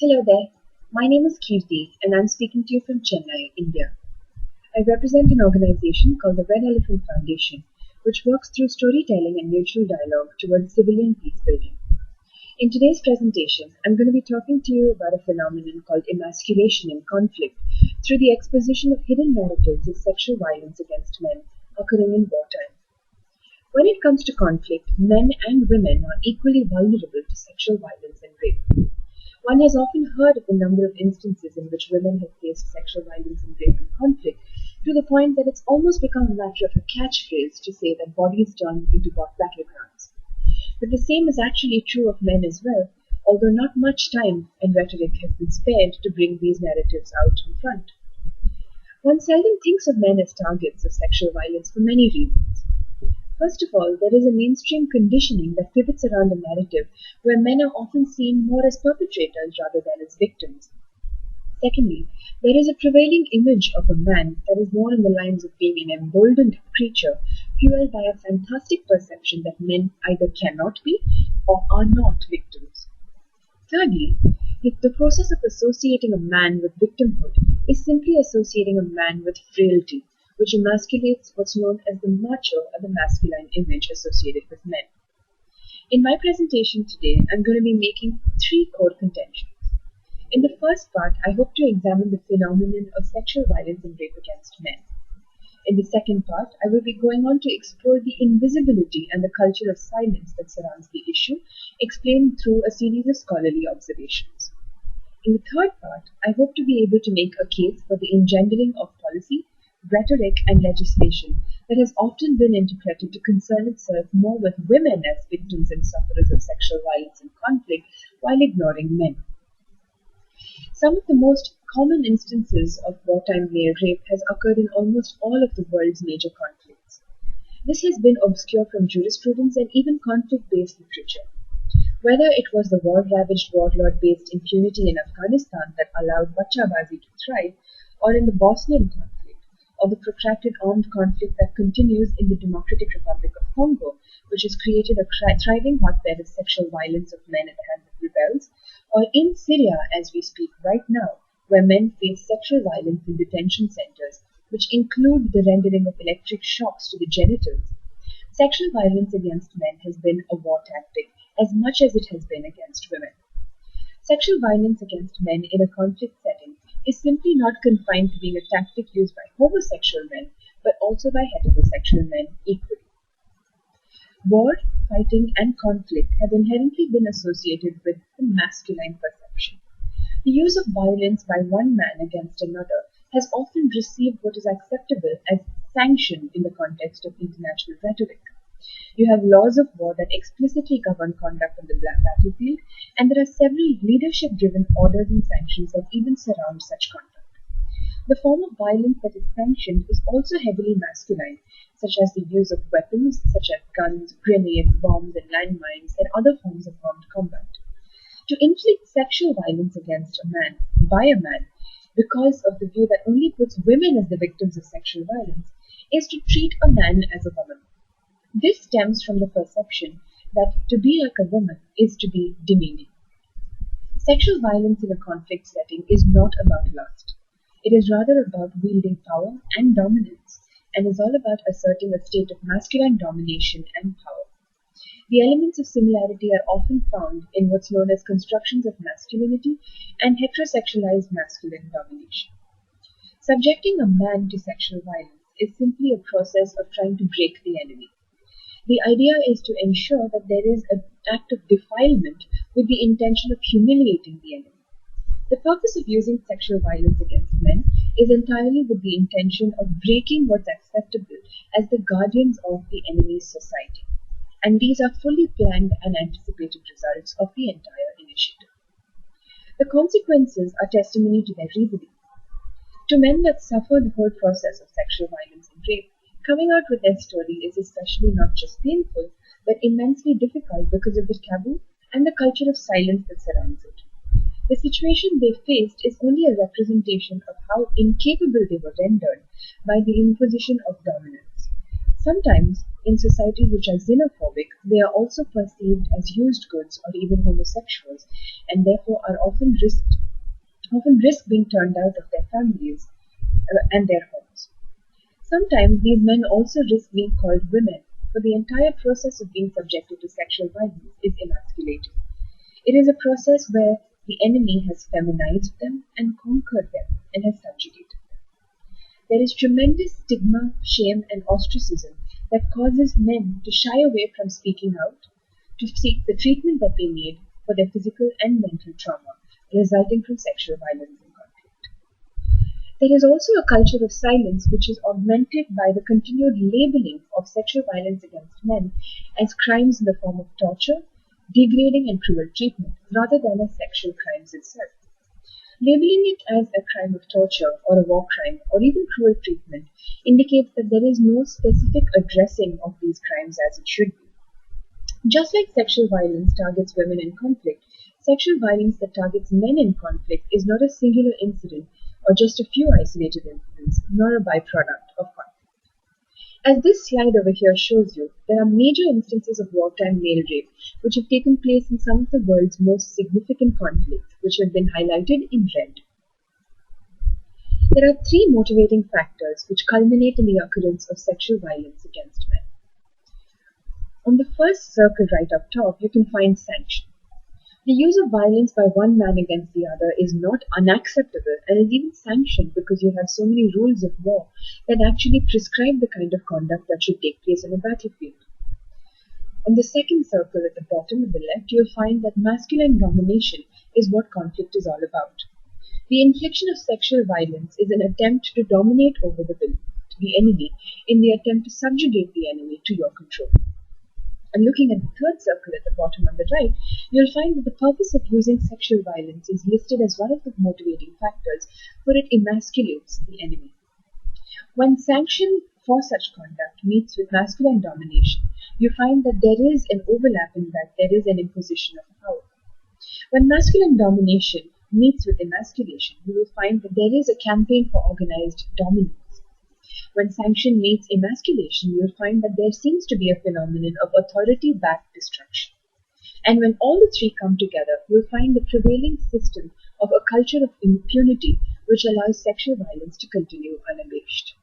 Hello there. My name is Kirthi and I'm speaking to you from Chennai, India. I represent an organization called the Red Elephant Foundation, which works through storytelling and mutual dialogue towards civilian peace building. In today's presentation, I'm going to be talking to you about a phenomenon called emasculation in conflict through the exposition of hidden narratives of sexual violence against men occurring in wartime. When it comes to conflict, men and women are equally vulnerable to sexual violence and rape. One has often heard of the number of instances in which women have faced sexual violence and rape in conflict, to the point that it's almost become a matter of a catchphrase to say that bodies turn into battlegrounds. But the same is actually true of men as well, although not much time and rhetoric has been spared to bring these narratives out in front. One seldom thinks of men as targets of sexual violence for many reasons. First of all, there is a mainstream conditioning that pivots around a narrative where men are often seen more as perpetrators rather than as victims. Secondly, there is a prevailing image of a man that is more in the lines of being an emboldened creature, fueled by a fantastic perception that men either cannot be or are not victims. Thirdly, if the process of associating a man with victimhood is simply associating a man with frailty, which emasculates what's known as the macho or the masculine image associated with men. In my presentation today, I'm going to be making three core contentions. In the first part, I hope to examine the phenomenon of sexual violence and rape against men. In the second part, I will be going on to explore the invisibility and the culture of silence that surrounds the issue, explained through a series of scholarly observations. In the third part, I hope to be able to make a case for the engendering of policy, rhetoric and legislation that has often been interpreted to concern itself more with women as victims and sufferers of sexual violence and conflict while ignoring men. Some of the most common instances of wartime male rape has occurred in almost all of the world's major conflicts. This has been obscure from jurisprudence and even conflict-based literature. Whether it was the war-ravaged warlord-based impunity in Afghanistan that allowed Bachabazi to thrive, or in the Bosnian conflict, or the protracted armed conflict that continues in the Democratic Republic of Congo, which has created a thriving hotbed of sexual violence of men at the hands of rebels, or in Syria as we speak right now, where men face sexual violence in detention centers, which include the rendering of electric shocks to the genitals. Sexual violence against men has been a war tactic as much as it has been against women. Sexual violence against men in a conflict setting is simply not confined to being a tactic used by homosexual men, but also by heterosexual men equally. War, fighting, and conflict have inherently been associated with the masculine perception. The use of violence by one man against another has often received what is acceptable as sanctioned in the context of international rhetoric. You have laws of war that explicitly govern conduct on the battlefield, and there are several leadership-driven orders and sanctions that even surround such conduct. The form of violence that is sanctioned is also heavily masculine, such as the use of weapons such as guns, grenades, bombs, and landmines, and other forms of armed combat. To inflict sexual violence against a man by a man, because of the view that only puts women as the victims of sexual violence, is to treat a man as a woman. This stems from the perception that to be like a woman is to be demeaning. Sexual violence in a conflict setting is not about lust. It is rather about wielding power and dominance, and is all about asserting a state of masculine domination and power. The elements of similarity are often found in what's known as constructions of masculinity and heterosexualized masculine domination. Subjecting a man to sexual violence is simply a process of trying to break the enemy. The idea is to ensure that there is an act of defilement with the intention of humiliating the enemy. The purpose of using sexual violence against men is entirely with the intention of breaking what's acceptable as the guardians of the enemy's society. And these are fully planned and anticipated results of the entire initiative. The consequences are testimony to their reasoning. To men that suffer the whole process of sexual violence and rape, coming out with their story is especially not just painful, but immensely difficult because of the taboo and the culture of silence that surrounds it. The situation they faced is only a representation of how incapable they were rendered by the imposition of dominance. Sometimes, in societies which are xenophobic, they are also perceived as used goods or even homosexuals, and therefore are often risk being turned out of their families and their homes. Sometimes these men also risk being called women, for the entire process of being subjected to sexual violence is emasculating. It is a process where the enemy has feminized them and conquered them and has subjugated them. There is tremendous stigma, shame, and ostracism that causes men to shy away from speaking out, to seek the treatment that they need for their physical and mental trauma resulting from sexual violence and conflict. There is also a culture of silence which is augmented by the continued labeling of sexual violence against men as crimes in the form of torture, degrading and cruel treatment, rather than as sexual crimes itself. Labeling it as a crime of torture or a war crime or even cruel treatment indicates that there is no specific addressing of these crimes as it should be. Just like sexual violence targets women in conflict, sexual violence that targets men in conflict is not a singular incident or just a few isolated incidents, nor a byproduct of conflict. As this slide over here shows you, there are major instances of wartime male rape which have taken place in some of the world's most significant conflicts, which have been highlighted in red. There are three motivating factors which culminate in the occurrence of sexual violence against men. On the first circle right up top, you can find sanction. The use of violence by one man against the other is not unacceptable and is even sanctioned because you have so many rules of war that actually prescribe the kind of conduct that should take place on a battlefield. On the second circle at the bottom on the left, you'll find that masculine domination is what conflict is all about. The infliction of sexual violence is an attempt to dominate over the enemy in the attempt to subjugate the enemy to your control. And looking at the third circle at the bottom on the right, you'll find that the purpose of using sexual violence is listed as one of the motivating factors, for it emasculates the enemy. When sanction for such conduct meets with masculine domination, you find that there is an overlap in that there is an imposition of power. When masculine domination meets with emasculation, you will find that there is a campaign for organized dominance. When sanction meets emasculation, you'll find that there seems to be a phenomenon of authority-backed destruction. And when all the three come together, you'll find the prevailing system of a culture of impunity which allows sexual violence to continue unabashed.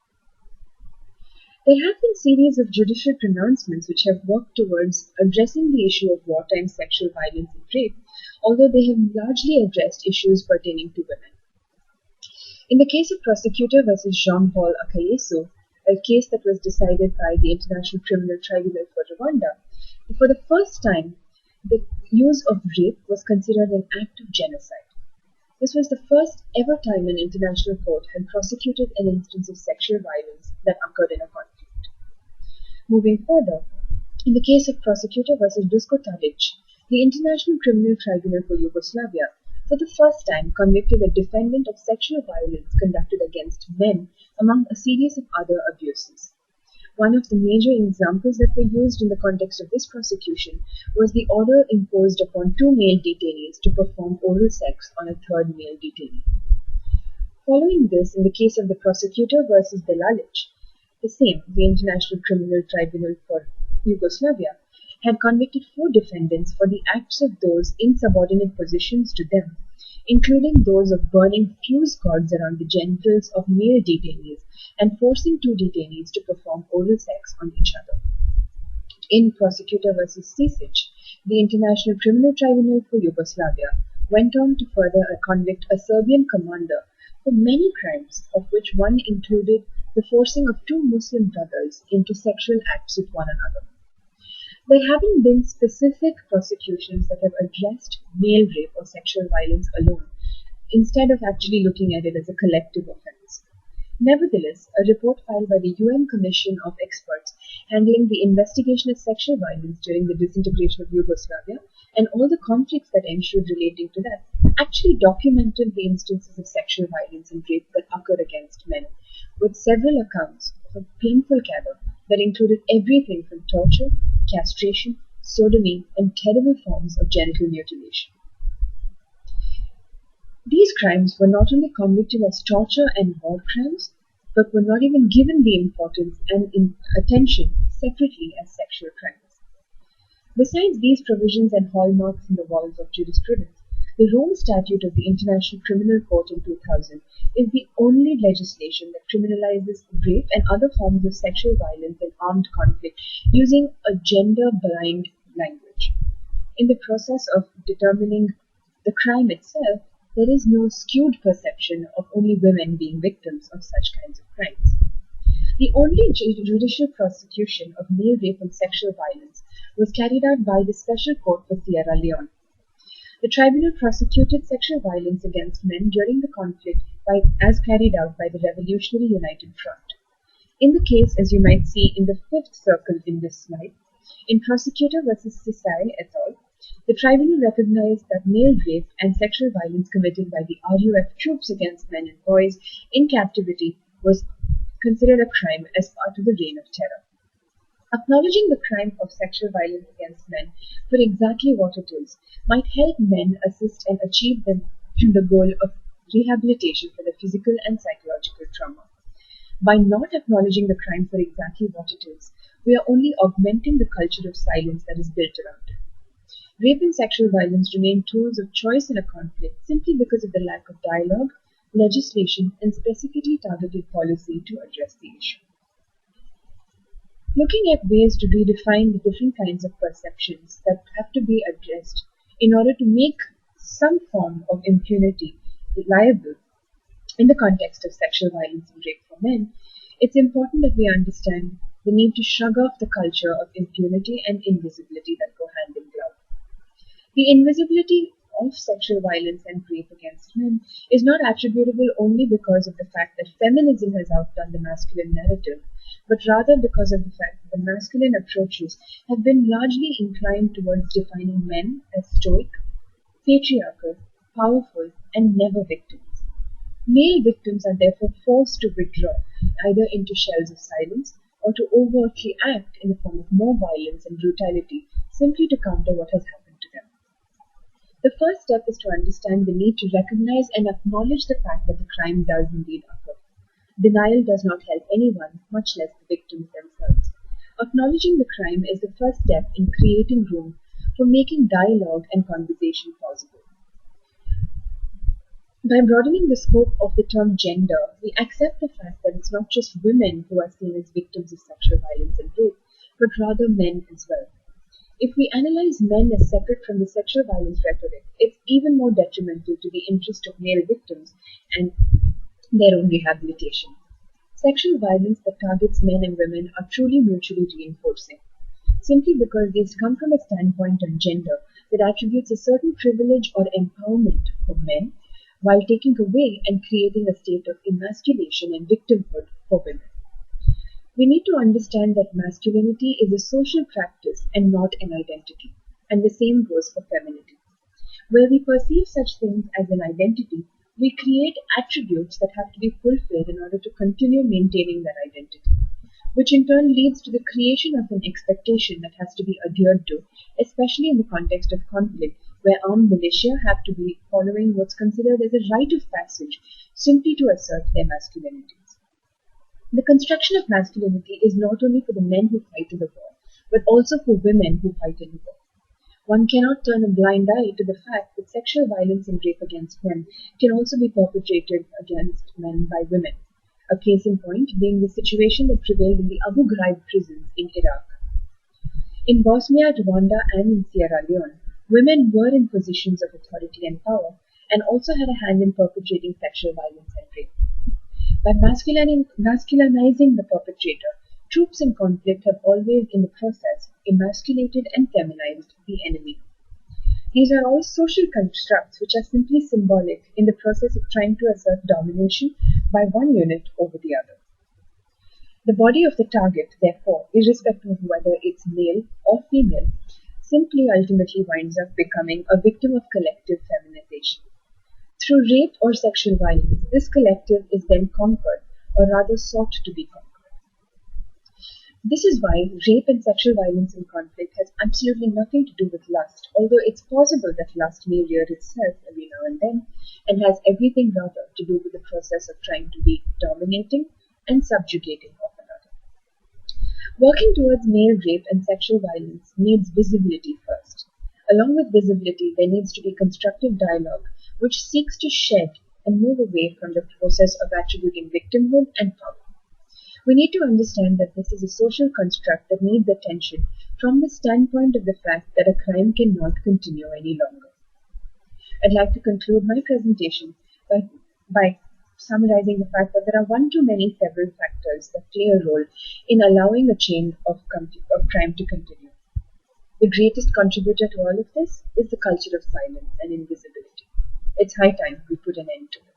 There have been series of judicial pronouncements which have worked towards addressing the issue of wartime sexual violence and rape, although they have largely addressed issues pertaining to women. In the case of Prosecutor versus Jean-Paul Akayesu, a case that was decided by the International Criminal Tribunal for Rwanda, for the first time, the use of rape was considered an act of genocide. This was the first ever time an international court had prosecuted an instance of sexual violence that occurred in a conflict. Moving further, in the case of Prosecutor versus Dusko Tadic, the International Criminal Tribunal for Yugoslavia for the first time convicted a defendant of sexual violence conducted against men among a series of other abuses. One of the major examples that were used in the context of this prosecution was the order imposed upon two male detainees to perform oral sex on a third male detainee. Following this, in the case of the Prosecutor versus Delalic, the International Criminal Tribunal for Yugoslavia, had convicted 4 defendants for the acts of those in subordinate positions to them, including those of burning fuse cords around the genitals of male detainees and forcing 2 detainees to perform oral sex on each other. In Prosecutor versus Sisic, the International Criminal Tribunal for Yugoslavia went on to further convict a Serbian commander for many crimes, of which one included the forcing of 2 Muslim brothers into sexual acts with one another. There haven't been specific prosecutions that have addressed male rape or sexual violence alone, instead of actually looking at it as a collective offense. Nevertheless, a report filed by the UN Commission of Experts handling the investigation of sexual violence during the disintegration of Yugoslavia and all the conflicts that ensued relating to that actually documented the instances of sexual violence and rape that occurred against men, with several accounts of a painful caliber that included everything from torture, castration, sodomy, and terrible forms of genital mutilation. These crimes were not only convicted as torture and war crimes, but were not even given the importance and attention separately as sexual crimes. Besides these provisions and hallmarks in the walls of jurisprudence, the Rome Statute of the International Criminal Court in 2000 is the only legislation that criminalizes rape and other forms of sexual violence and armed conflict using a gender-blind language. In the process of determining the crime itself, there is no skewed perception of only women being victims of such kinds of crimes. The only judicial prosecution of male rape and sexual violence was carried out by the Special Court for Sierra Leone. The tribunal prosecuted sexual violence against men during the conflict as carried out by the Revolutionary United Front. In the case, as you might see in the fifth circle in this slide, in Prosecutor versus Sisai et al., the tribunal recognized that male rape and sexual violence committed by the RUF troops against men and boys in captivity was considered a crime as part of the Reign of Terror. Acknowledging the crime of sexual violence against men for exactly what it is might help men assist and achieve the goal of rehabilitation for their physical and psychological trauma. By not acknowledging the crime for exactly what it is, we are only augmenting the culture of silence that is built around it. Rape and sexual violence remain tools of choice in a conflict simply because of the lack of dialogue, legislation, and specifically targeted policy to address the issue. Looking at ways to redefine the different kinds of perceptions that have to be addressed in order to make some form of impunity liable in the context of sexual violence and rape for men, it's important that we understand the need to shrug off the culture of impunity and invisibility that go hand in glove. The invisibility of sexual violence and rape against men is not attributable only because of the fact that feminism has outdone the masculine narrative, but rather because of the fact that the masculine approaches have been largely inclined towards defining men as stoic, patriarchal, powerful, and never victims. Male victims are therefore forced to withdraw either into shells of silence or to overtly act in the form of more violence and brutality simply to counter what has happened to them. The first step is to understand the need to recognize and acknowledge the fact that the crime does indeed occur. Denial does not help anyone, much less the victims themselves. Acknowledging the crime is the first step in creating room for making dialogue and conversation possible. By broadening the scope of the term gender, we accept the fact that it's not just women who are seen as victims of sexual violence and rape, but rather men as well. If we analyze men as separate from the sexual violence rhetoric, it's even more detrimental to the interest of male victims and their own rehabilitation. Sexual violence that targets men and women are truly mutually reinforcing, simply because these come from a standpoint on gender that attributes a certain privilege or empowerment for men, while taking away and creating a state of emasculation and victimhood for women. We need to understand that masculinity is a social practice and not an identity, and the same goes for femininity. Where we perceive such things as an identity, we create attributes that have to be fulfilled in order to continue maintaining that identity, which in turn leads to the creation of an expectation that has to be adhered to, especially in the context of conflict, where armed militia have to be following what's considered as a rite of passage simply to assert their masculinities. The construction of masculinity is not only for the men who fight in the war, but also for women who fight in the war. One cannot turn a blind eye to the fact that sexual violence and rape against men can also be perpetrated against men by women. A case in point being the situation that prevailed in the Abu Ghraib prisons in Iraq. In Bosnia, Rwanda, and in Sierra Leone, women were in positions of authority and power and also had a hand in perpetrating sexual violence and rape. By masculinizing the perpetrator, troops in conflict have always in the process emasculated and feminized the enemy. These are all social constructs which are simply symbolic in the process of trying to assert domination by one unit over the other. The body of the target, therefore, irrespective of whether it's male or female, simply ultimately winds up becoming a victim of collective feminization. Through rape or sexual violence, this collective is then conquered, or rather sought to be conquered. This is why rape and sexual violence in conflict has absolutely nothing to do with lust, although it's possible that lust may rear itself every now and then, and has everything rather to do with the process of trying to be dominating, and subjugating of another. Working towards male rape and sexual violence needs visibility first. Along with visibility, there needs to be constructive dialogue which seeks to shed and move away from the process of attributing victimhood and power. We need to understand that this is a social construct that needs attention from the standpoint of the fact that a crime cannot continue any longer. I'd like to conclude my presentation by summarizing the fact that there are one too many several factors that play a role in allowing a chain of crime to continue. The greatest contributor to all of this is the culture of silence and invisibility. It's high time we put an end to it.